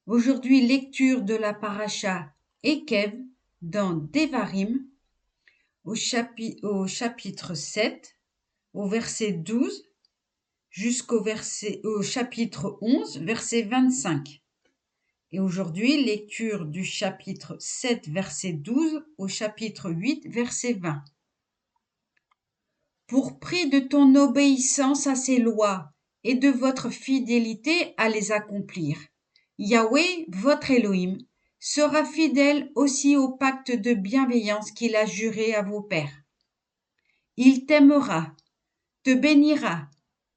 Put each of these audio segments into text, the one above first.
Aujourd'hui, lecture de la paracha Ekev dans Devarim au chapitre 7, au verset 12 au chapitre 11, verset 25. Et aujourd'hui, lecture du chapitre 7, verset 12 au chapitre 8, verset 20. Pour prix de ton obéissance à ses lois et de votre fidélité à les accomplir, Yahweh, votre Elohim, sera fidèle aussi au pacte de bienveillance qu'il a juré à vos pères. Il t'aimera, te bénira,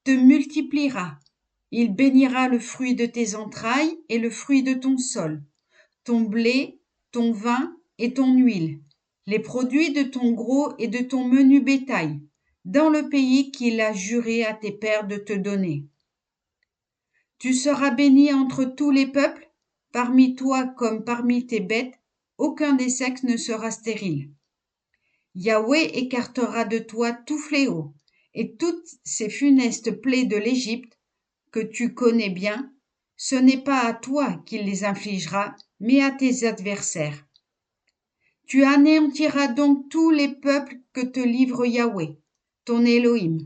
te multipliera. Il bénira le fruit de tes entrailles et le fruit de ton sol, ton blé, ton vin et ton huile, les produits de ton gros et de ton menu bétail, dans le pays qu'il a juré à tes pères de te donner. Tu seras béni entre tous les peuples, parmi toi comme parmi tes bêtes, aucun des sexes ne sera stérile. Yahweh écartera de toi tout fléau, et toutes ces funestes plaies de l'Égypte, que tu connais bien, ce n'est pas à toi qu'il les infligera, mais à tes adversaires. Tu anéantiras donc tous les peuples que te livre Yahweh, ton Elohim,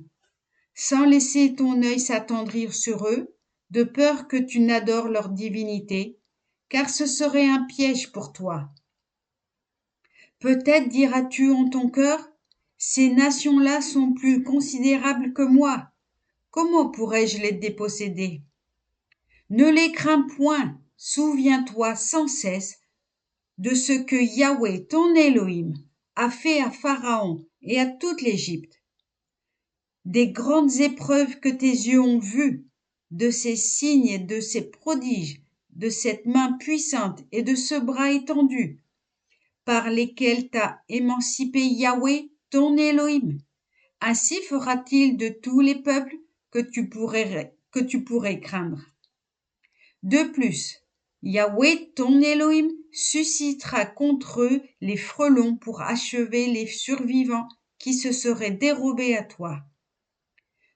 sans laisser ton œil s'attendrir sur eux, de peur que tu n'adores leur divinité, car ce serait un piège pour toi. Peut-être diras-tu en ton cœur, ces nations-là sont plus considérables que moi. Comment pourrais-je les déposséder? Ne les crains point, souviens-toi sans cesse de ce que Yahweh, ton Elohim, a fait à Pharaon et à toute l'Égypte. Des grandes épreuves que tes yeux ont vues, de ces signes et de ces prodiges, de cette main puissante et de ce bras étendu, par lesquels t'a émancipé Yahweh, ton Elohim. Ainsi fera-t-il de tous les peuples que tu pourrais craindre. De plus, Yahweh, ton Elohim, suscitera contre eux les frelons pour achever les survivants qui se seraient dérobés à toi.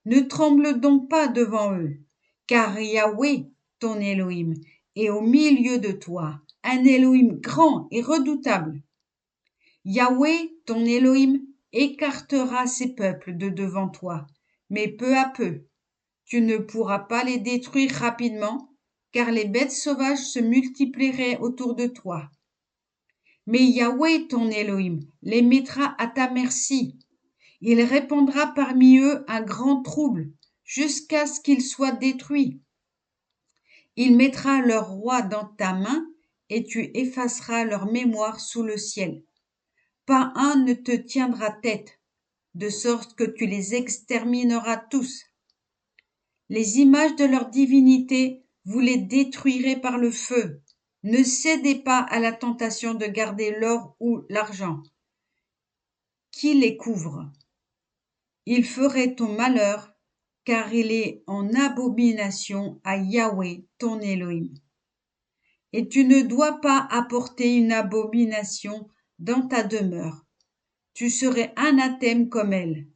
Ne tremble donc pas devant eux, car Yahweh, ton Elohim, est au milieu de toi, un Elohim grand et redoutable. Yahweh, ton Elohim, écartera ces peuples de devant toi, mais peu à peu. Tu ne pourras pas les détruire rapidement, car les bêtes sauvages se multiplieraient autour de toi. Mais Yahweh, ton Elohim, les mettra à ta merci. Il répandra parmi eux un grand trouble, jusqu'à ce qu'ils soient détruits. Il mettra leur roi dans ta main, et tu effaceras leur mémoire sous le ciel. Pas un ne te tiendra tête, de sorte que tu les extermineras tous. Les images de leur divinité, vous les détruirez par le feu. Ne cédez pas à la tentation de garder l'or ou l'argent qui les couvre. Il ferait ton malheur, car il est en abomination à Yahweh, ton Elohim. Et tu ne dois pas apporter une abomination dans ta demeure. Tu serais anathème comme elle.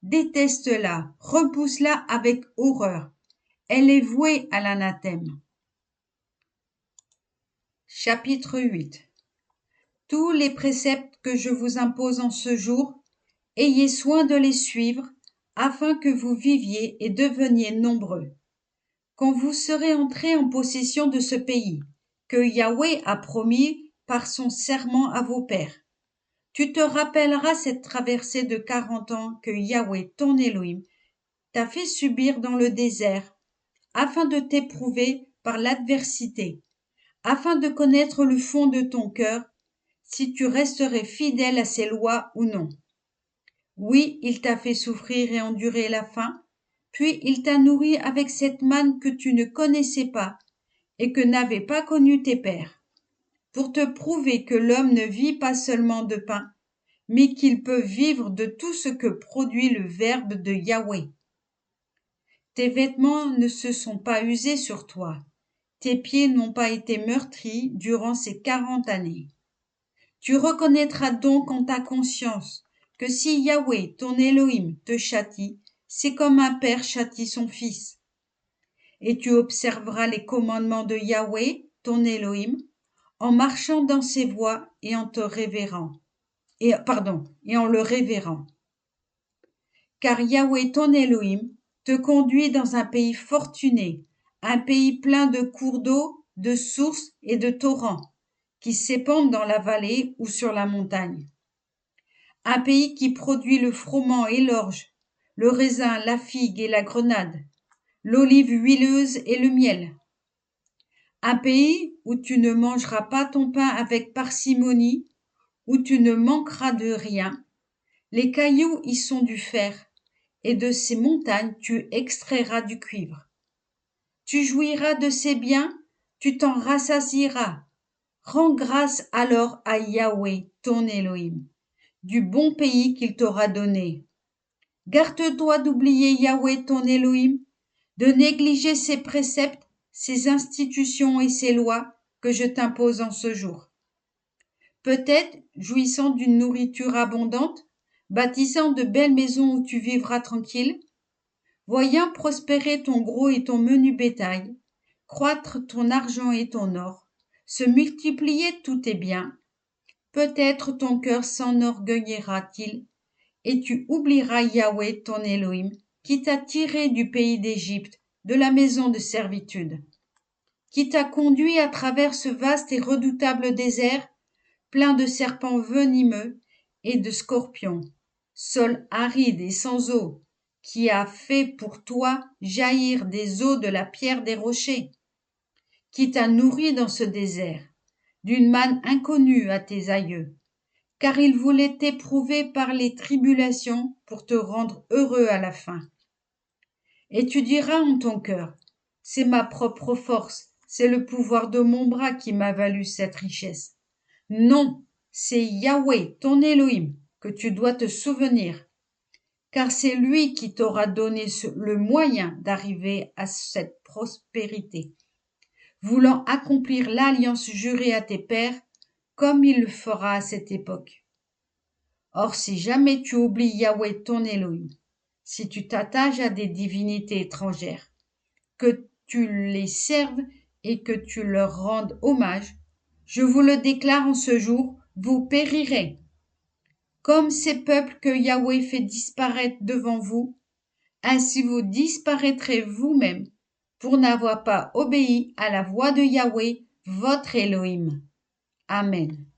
Déteste-la, repousse-la avec horreur. Elle est vouée à l'anathème. Chapitre 8. Tous les préceptes que je vous impose en ce jour, ayez soin de les suivre, afin que vous viviez et deveniez nombreux. Quand vous serez entrés en possession de ce pays, que Yahweh a promis par son serment à vos pères, tu te rappelleras cette traversée de 40 ans que Yahweh, ton Elohim, t'a fait subir dans le désert, afin de t'éprouver par l'adversité, afin de connaître le fond de ton cœur, si tu resterais fidèle à ses lois ou non. Oui, il t'a fait souffrir et endurer la faim, puis il t'a nourri avec cette manne que tu ne connaissais pas et que n'avaient pas connue tes pères, pour te prouver que l'homme ne vit pas seulement de pain, mais qu'il peut vivre de tout ce que produit le Verbe de Yahweh. Tes vêtements ne se sont pas usés sur toi, tes pieds n'ont pas été meurtris durant ces 40 années. Tu reconnaîtras donc en ta conscience que si Yahweh, ton Elohim, te châtie, c'est comme un père châtie son fils. Et tu observeras les commandements de Yahweh, ton Elohim, en marchant dans ses voies et en le révérant. Car Yahweh ton Elohim te conduit dans un pays fortuné, un pays plein de cours d'eau, de sources et de torrents, qui s'épandent dans la vallée ou sur la montagne. Un pays qui produit le froment et l'orge, le raisin, la figue et la grenade, l'olive huileuse et le miel. Un pays où tu ne mangeras pas ton pain avec parcimonie, où tu ne manqueras de rien. Les cailloux y sont du fer, et de ces montagnes tu extrairas du cuivre. Tu jouiras de ces biens, tu t'en rassasieras. Rends grâce alors à Yahweh, ton Elohim, du bon pays qu'il t'aura donné. Garde-toi d'oublier Yahweh, ton Elohim, de négliger ses préceptes, ses institutions et ses lois que je t'impose en ce jour. Peut-être, jouissant d'une nourriture abondante, bâtissant de belles maisons où tu vivras tranquille, voyant prospérer ton gros et ton menu bétail, croître ton argent et ton or, se multiplier tous tes biens, peut-être ton cœur s'enorgueillira-t-il, et tu oublieras Yahweh ton Elohim, qui t'a tiré du pays d'Égypte, de la maison de servitude, qui t'a conduit à travers ce vaste et redoutable désert, plein de serpents venimeux et de scorpions, sol aride et sans eau, qui a fait pour toi jaillir des eaux de la pierre des rochers, qui t'a nourri dans ce désert, d'une manne inconnue à tes aïeux, car il voulait t'éprouver par les tribulations pour te rendre heureux à la fin. Et tu diras en ton cœur, c'est ma propre force, c'est le pouvoir de mon bras qui m'a valu cette richesse. Non, c'est Yahweh, ton Elohim, que tu dois te souvenir, car c'est lui qui t'aura donné le moyen d'arriver à cette prospérité, voulant accomplir l'alliance jurée à tes pères, comme il le fera à cette époque. Or, si jamais tu oublies Yahweh, ton Elohim, si tu t'attaches à des divinités étrangères, que tu les serves et que tu leur rendes hommage, je vous le déclare en ce jour, vous périrez. Comme ces peuples que Yahweh fait disparaître devant vous, ainsi vous disparaîtrez vous-même pour n'avoir pas obéi à la voix de Yahweh, votre Elohim. Amen.